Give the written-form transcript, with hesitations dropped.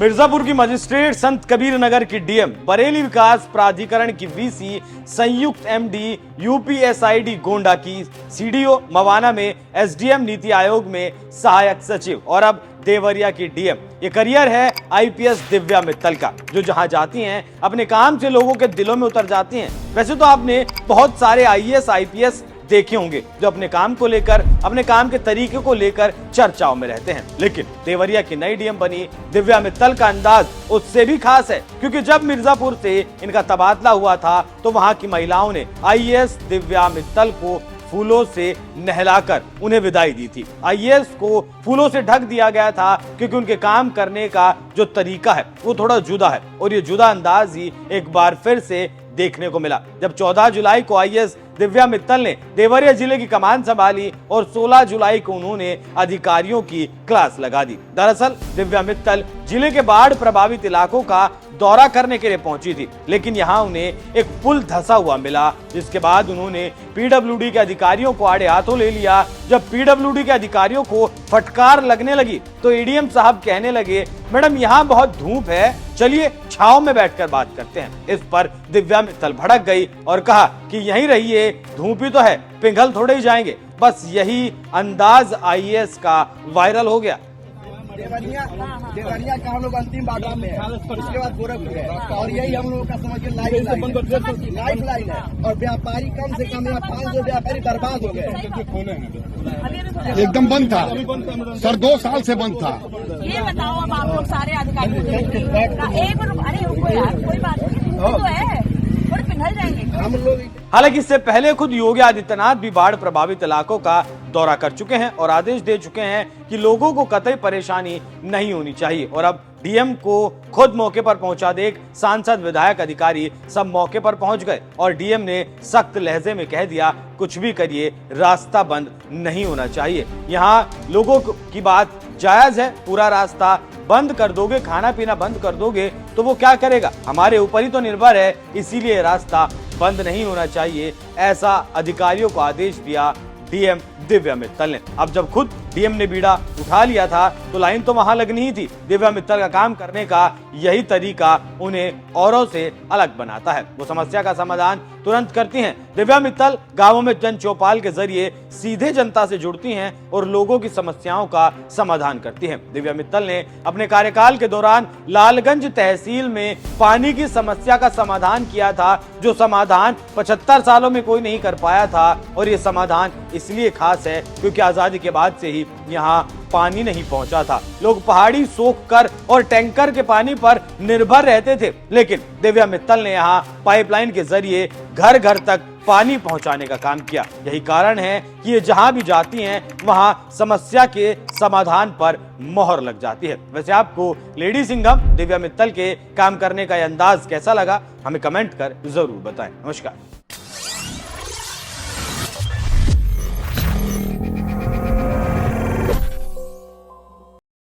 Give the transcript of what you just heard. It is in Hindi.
मिर्जापुर की मजिस्ट्रेट, संत कबीर नगर की डीएम, बरेली विकास प्राधिकरण की वीसी, संयुक्त एमडी, यूपीएसआईडी गोंडा की सीडीओ, मवाना में एसडीएम, नीति आयोग में सहायक सचिव और अब देवरिया की डीएम। ये करियर है आईपीएस दिव्या मित्तल का, जो जहां जाती हैं अपने काम से लोगों के दिलों में उतर जाती हैं। वैसे तो आपने बहुत सारे आईएएस आईपीएस देखे होंगे जो अपने काम को लेकर, अपने काम के तरीके को लेकर चर्चाओं में रहते हैं, लेकिन देवरिया की नई डीएम बनी दिव्या मित्तल का अंदाज उससे भी खास है, क्योंकि जब मिर्जापुर से इनका तबादला हुआ था तो वहां की महिलाओं ने आईएएस दिव्या मित्तल को फूलों से नहलाकर उन्हें विदाई दी थी। आईएएस को फूलों से ढक दिया गया था क्योंकि उनके काम करने का जो तरीका है वो थोड़ा जुदा है, और ये जुदा अंदाज ही एक बार फिर से देखने को मिला जब 14 जुलाई को आईएएस दिव्या मित्तल ने देवरिया जिले की कमान संभाली और 16 जुलाई को उन्होंने अधिकारियों की क्लास लगा दी। दरअसल दिव्या मित्तल जिले के बाढ़ प्रभावित इलाकों का दौरा करने के लिए पहुंची थी, लेकिन यहां उन्हें एक पुल धंसा हुआ मिला, जिसके बाद उन्होंने पीडब्ल्यूडी के अधिकारियों को आड़े हाथों ले लिया। जब पीडब्ल्यूडी के अधिकारियों को फटकार लगने लगी तो एडीएम साहब कहने लगे, मैडम यहाँ बहुत धूप है, चलिए छांव में बैठकर बात करते हैं। इस पर दिव्या मित्तल भड़क गई और कहा कि यहीं रहिए, धूप ही तो है, पिघल थोड़े ही जाएंगे। बस यही अंदाज आईएएस का वायरल हो गया। देवरिया का हम लोग अंतिम बाजार में है, उसके बाद गोरखपुर है, और यही हम लोगों का समझिए लाइफ लाइन है। और व्यापारी कम से कम यहाँ 500 व्यापारी बर्बाद हो गए। एकदम बंद था सर, 2 साल से बंद था। ये बताओ अब आप लोग सारे अधिकारी अरे रुको यार, कोई बात नहीं तो है, थोड़े पिघल जाएंगे हम लोग। हालांकि इससे पहले खुद योगी आदित्यनाथ भी बाढ़ प्रभावित इलाकों का दौरा कर चुके हैं और आदेश दे चुके हैं कि लोगों को कतई परेशानी नहीं होनी चाहिए। और अब डीएम को खुद मौके पर पहुंचा देख सांसद, विधायक, अधिकारी सब मौके पर पहुंच गए और डीएम ने सख्त लहजे में कह दिया, कुछ भी करिए, रास्ता बंद नहीं होना चाहिए। यहाँ लोगों की बात जायज है, पूरा रास्ता बंद कर दोगे, खाना पीना बंद कर दोगे तो वो क्या करेगा, हमारे ऊपर ही तो निर्भर है, इसीलिए रास्ता बंद नहीं होना चाहिए, ऐसा अधिकारियों को आदेश दिया डीएम दिव्या मित्तल ने। अब जब खुद डीएम ने बीड़ा उठा लिया था तो लाइन तो वहां लगनी ही थी। दिव्या मित्तल का काम करने का यही तरीका उन्हें औरों से अलग बनाता है। वो समस्या का समाधान तुरंत करती हैं। दिव्या मित्तल गांवों में जन चौपाल के जरिए सीधे जनता से जुड़ती हैं और लोगों की समस्याओं का समाधान करती हैं। दिव्या मित्तल ने अपने कार्यकाल के दौरान लालगंज तहसील में पानी की समस्या का समाधान किया था, जो समाधान 75 सालों में कोई नहीं कर पाया था। और ये समाधान इसलिए खास है क्योंकि आजादी के बाद से ही यहाँ पानी नहीं पहुंचा था। लोग पहाड़ी सोख कर और टैंकर के पानी पर निर्भर रहते थे, लेकिन दिव्या मित्तल ने यहाँ पाइपलाइन के जरिए घर घर तक पानी पहुंचाने का काम किया। यही कारण है कि ये जहां भी जाती हैं वहां समस्या के समाधान पर मोहर लग जाती है। वैसे आपको लेडी सिंघम दिव्या मित्तल के काम करने का यह अंदाज कैसा लगा, हमें कमेंट कर जरूर बताएं। नमस्कार।